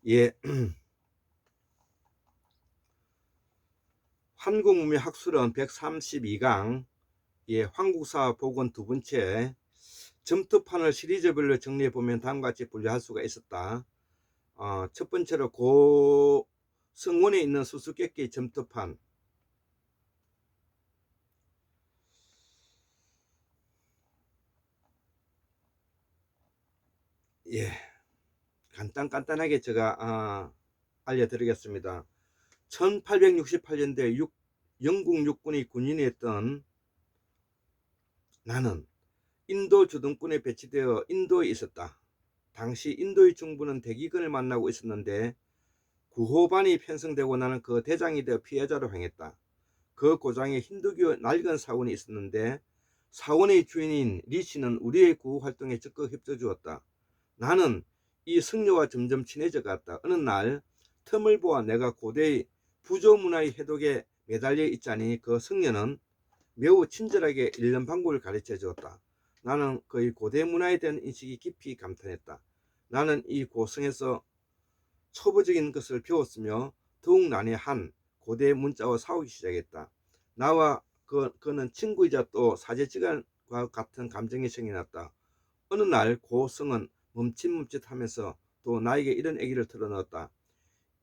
예, 한국문명학술은 132강, 예, 황국사 복원 두 번째, 점토판을 시리즈별로 정리해 보면 다음과 같이 분류할 수가 있었다. 첫 번째로 고성원에 있는 수수께끼 점토판. 예, 간단하게 제가 알려드리겠습니다. 1868년대 영국 육군의 군인이었던 나는 인도 주둔군에 배치되어 인도에 있었다. 당시 인도의 중부는 대기근을 만나고 있었는데 구호반이 편성되고 나는 그 대장이 되어 피해자로 행했다. 그 고장에 힌두교 낡은 사원이 있었는데 사원의 주인인 리씨는 우리의 구호 활동에 적극 협조 주었다. 나는 이 승려와 점점 친해져 갔다. 어느 날 틈을 보아 내가 고대의 부조문화의 해독에 매달려 있자니 그 승려는 매우 친절하게 일련 방법을 가르쳐 주었다. 나는 그의 고대 문화에 대한 인식이 깊이 감탄했다. 나는 이 고성에서 초보적인 것을 배웠으며 더욱 난해한 고대 문자와 싸우기 시작했다. 나와 그는 친구이자 또 사제지간과 같은 감정이 생겨났다 어느 날 고성은 멈칫멈칫하면서 또 나에게 이런 얘기를 털어넣었다.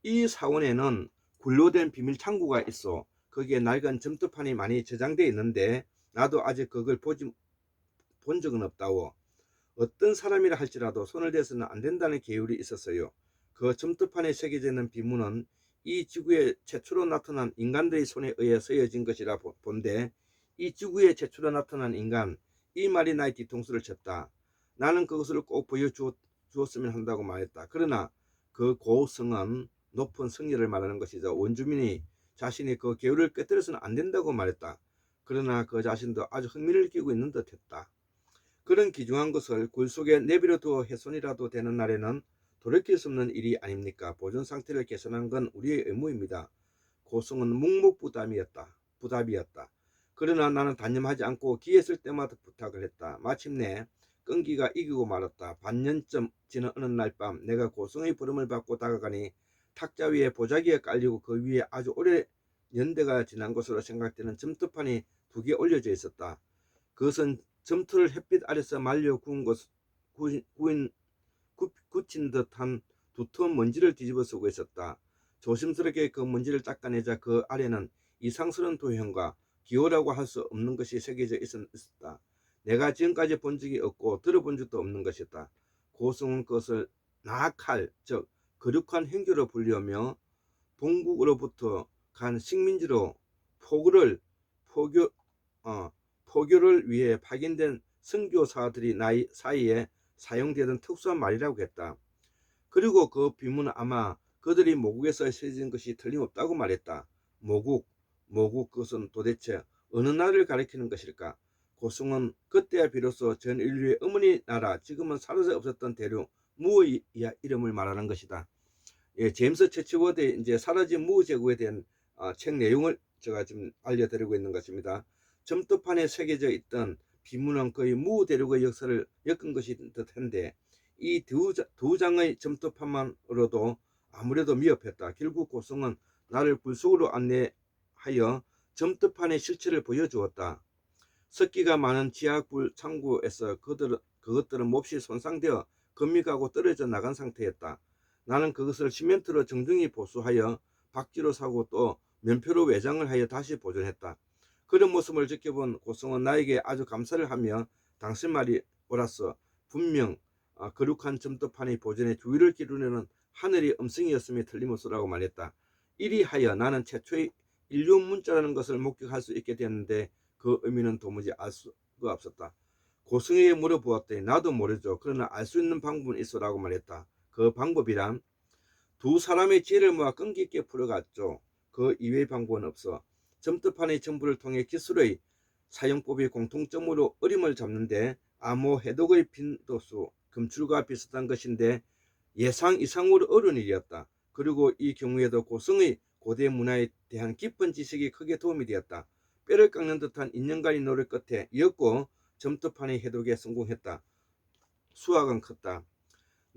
이 사원에는 굴로된 비밀 창구가 있어. 거기에 낡은 점토판이 많이 저장되어 있는데 나도 아직 그걸 본 적은 없다고. 어떤 사람이라 할지라도 손을 대서는 안 된다는 계율이 있었어요. 그 점토판에 새겨져 있는 비문은 이 지구에 최초로 나타난 인간들의 손에 의해 쓰여진 것이라 본데 이 지구에 최초로 나타난 인간, 이 말이 나의 뒤통수를 쳤다. 나는 그것을 꼭 보여주었으면 한다고 말했다. 그러나 그 고성은 높은 성리를 말하는 것이죠. 원주민이 자신이 그 계율을 깨뜨려서는 안 된다고 말했다. 그러나 그 자신도 아주 흥미를 느끼고 있는 듯했다. 그런 귀중한 것을 굴 속에 내버려 두어 훼손이라도 되는 날에는 돌이킬 수 없는 일이 아닙니까? 보존 상태를 개선하는 건 우리의 의무입니다. 고성은 부답이었다. 그러나 나는 단념하지 않고 기회 있을 때마다 부탁을 했다. 마침내 끈기가 이기고 말았다. 반년쯤 지난 어느 날 밤 내가 고성의 부름을 받고 다가가니 탁자 위에 보자기가 깔리고 그 위에 아주 오래 연대가 지난 것으로 생각되는 점토판이 두 개 올려져 있었다. 그것은 점토를 햇빛 아래서 말려 구운 것, 굳힌 듯한 두터운 먼지를 뒤집어 쓰고 있었다. 조심스럽게 그 먼지를 닦아내자 그 아래는 이상스러운 도형과 기호라고 할 수 없는 것이 새겨져 있었다. 내가 지금까지 본 적이 없고 들어본 적도 없는 것이었다. 고승은 그것을 나칼, 즉 거룩한 행주로 불리우며 본국으로부터 간 식민지로 포교를 포교 포교를 위해 파견된 선교사들이 사이에 사용되던 특수한 말이라고 했다. 그리고 그 비문은 아마 그들이 모국에서 세진 것이 틀림없다고 말했다. 모국 그것은 도대체 어느 나라를 가리키는 것일까? 고승은 그때야 비로소 전 인류의 어머니 나라, 지금은 사라져 없었던 대륙 무의 이름을 말하는 것이다. 예, 제임스 채치워드의 이제 사라진 무 제국에 대한 책 내용을 제가 지금 알려드리고 있는 것입니다. 점토판에 새겨져 있던 비문은 거의 무 대륙의 역사를 엮은 것이 듯한데 이 두 장의 점토판만으로도 아무래도 미흡했다. 결국 고성은 나를 굴속으로 안내하여 점토판의 실체를 보여주었다. 습기가 많은 지하굴 창구에서 그것들은 몹시 손상되어 건미가고 떨어져 나간 상태였다. 나는 그것을 시멘트로 정중히 보수하여 박지로 사고 또 면표로 외장을 하여 다시 보존했다. 그런 모습을 지켜본 고성은 나에게 아주 감사를 하며 당신 말이 옳았어. 분명 거룩한 점토판의 보존에 주의를 기울이는 하늘의 음성이었음이 틀림없으라고 말했다. 이리하여 나는 최초의 인류 문자라는 것을 목격할 수 있게 되었는데 그 의미는 도무지 알 수가 없었다. 고승에게 물어보았더니 나도 모르죠. 그러나 알 수 있는 방법은 있어라고 말했다. 그 방법이란 두 사람의 지혜를 모아 끈기 있게 풀어갔죠. 그 이외의 방법은 없어. 점토판의 첨부를 통해 기술의 사용법이 공통점으로 어림을 잡는데 암호 해독의 빈도수, 검출과 비슷한 것인데 예상 이상으로 어려운 일이었다. 그리고 이 경우에도 고성의 고대 문화에 대한 깊은 지식이 크게 도움이 되었다. 뼈를 깎는 듯한 2년간의 노력 끝에 이었고 점토판의 해독에 성공했다. 수확은 컸다.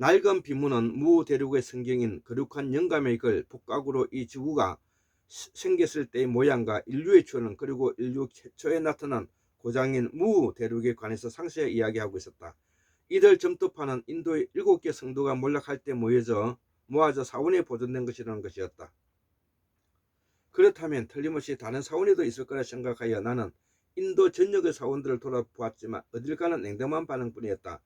낡은 비문은 무 대륙의 성경인 거룩한 영감의 글 복각으로 이 지구가 생겼을 때의 모양과 인류의 출현 그리고 인류 최초에 나타난 고장인 무 대륙에 관해서 상세히 이야기하고 있었다. 이들 점토파는 인도의 7개 성도가 몰락할 때 모아져 사원에 보존된 것이라는 것이었다. 그렇다면 틀림없이 다른 사원에도 있을 거라 생각하여 나는 인도 전역의 사원들을 돌아보았지만 어딜 가나 냉담한 반응뿐이었다.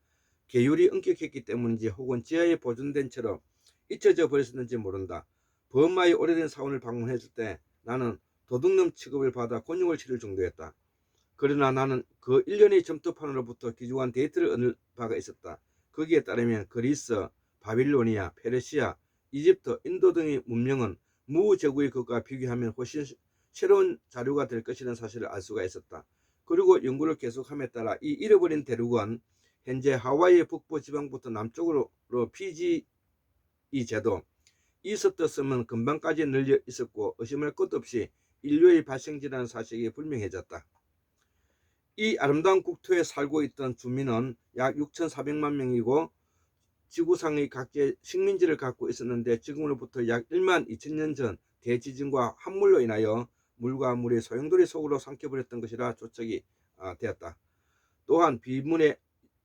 계율이 엄격했기 때문인지 혹은 지하에 보존된 채로 잊혀져 버렸는지 모른다. 버마의 오래된 사원을 방문했을 때 나는 도둑놈 취급을 받아 곤욕을 치를 정도였다. 그러나 나는 그 1년의 점토판으로부터 귀중한 데이터를 얻을 바가 있었다. 거기에 따르면 그리스, 바빌로니아, 페르시아, 이집트, 인도 등의 문명은 무제국의 것과 비교하면 훨씬 새로운 자료가 될 것이라는 사실을 알 수가 있었다. 그리고 연구를 계속함에 따라 이 잃어버린 대륙은 현재 하와이의 북부 지방부터 남쪽으로 피지 제도 있었으면 금방까지 널려 있었고 의심할 것 없이 인류의 발생지라는 사실이 분명해졌다. 이 아름다운 국토에 살고 있던 주민은 약 6,400만 명이고 지구상의 각지의 식민지를 갖고 있었는데 지금으로부터 약 1만 2천년 전 대지진과 환물로 인하여 물과 물이 소용돌이 속으로 삼켜버렸던 것이라 조척이 되었다. 또한 비문에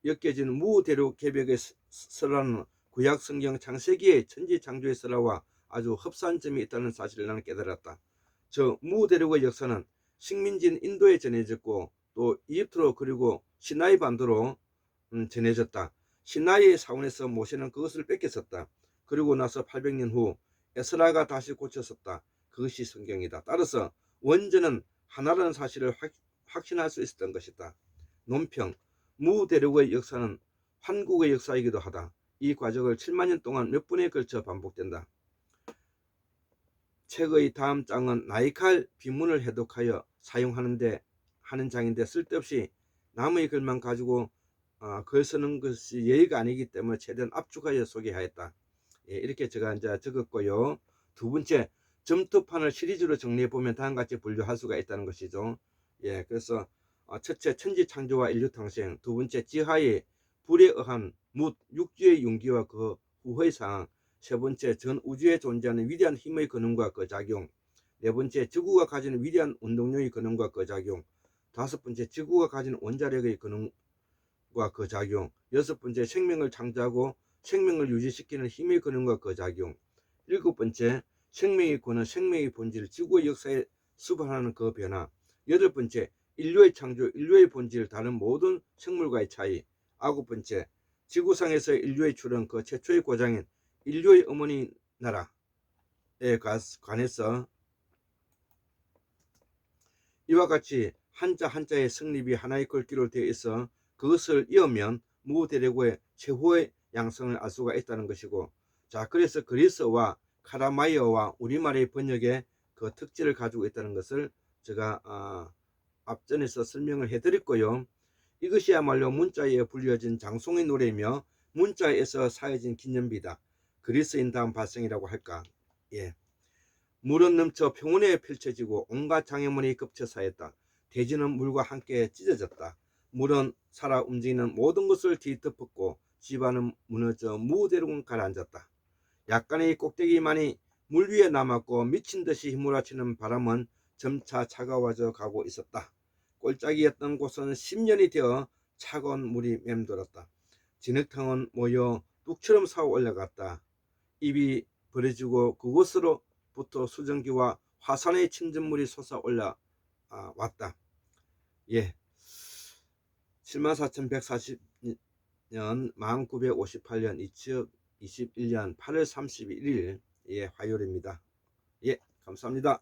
엮여진 무대륙 개벽의 설화는 구약 성경 창세기의 천지창조의 설화와 아주 흡사한 점이 있다는 사실을 나는 깨달았다. 저 무대륙의 역사는 식민지인 인도에 전해졌고 또 이집트로 그리고 시나이 반도로 전해졌다. 시나이의 사원에서 모세는 그것을 뺏겼었다. 그리고 나서 800년 후 에스라가 다시 고쳤었다. 그것이 성경이다. 따라서 원전은 하나라는 사실을 확신할 수 있었던 것이다. 논평, 무대륙의 역사는 환국의 역사이기도 하다. 이 과정을 7만 년 동안 몇 번에 걸쳐 반복된다. 책의 다음 장은 나이칼 비문을 해독하여 하는 장인데 쓸데없이 남의 글만 가지고 글 쓰는 것이 예의가 아니기 때문에 최대한 압축하여 소개하였다. 예, 이렇게 제가 이제 적었고요. 두 번째, 점토판을 시리즈로 정리해 보면 다음과 같이 분류할 수가 있다는 것이죠. 예, 그래서 첫째, 천지창조와 인류 탄생. 두 번째, 지하의 불에 의한 육지의 윤기와 그 후의 상황. 세 번째, 전 우주에 존재하는 위대한 힘의 근원과 그 작용. 네 번째, 지구가 가지는 위대한 운동력의 근원과 그 작용. 다섯 번째, 지구가 가진 원자력의 근원과 그 작용. 여섯 번째, 생명을 창조하고 생명을 유지시키는 힘의 근원과 그 작용. 일곱 번째, 생명의 근원, 생명의 본질, 지구의 역사에 수반하는 그 변화. 여덟 번째, 인류의 창조, 인류의 본질, 다른 모든 생물과의 차이. 아홉 번째, 지구상에서 인류의 출현, 그 최초의 고장인 인류의 어머니 나라에 관해서 이와 같이 한자의 성립이 하나의 글귀로 되어 있어 그것을 이으면 무대륙의 최후의 양성을 알 수가 있다는 것이고, 자, 그래서 그리스어와 카라마이어와 우리말의 번역에 그 특질을 가지고 있다는 것을 제가 앞전에서 설명을 해드렸고요. 이것이야말로 문자에 불려진 장송의 노래이며 문자에서 사여진 기념비다. 그리스인다운 발성이라고 할까. 예. 물은 넘쳐 평원에 펼쳐지고 온갖 장애물이 겹쳐 쌓였다. 대지는 물과 함께 찢어졌다. 물은 살아 움직이는 모든 것을 뒤덮었고 집안은 무너져 무대륙은 가라앉았다. 약간의 꼭대기만이 물 위에 남았고 미친 듯이 휘몰아치는 바람은 점차 차가워져 가고 있었다. 골짜기였던 곳은 10년이 되어 차가운 물이 맴돌았다. 진흙탕은 모여 뚝처럼 사 올라갔다. 입이 벌어지고 그곳으로부터 수증기와 화산의 침전물이 솟아 올라왔다. 예, 74,140년 1958년 2021년 8월 31일 예, 화요일입니다. 예, 감사합니다.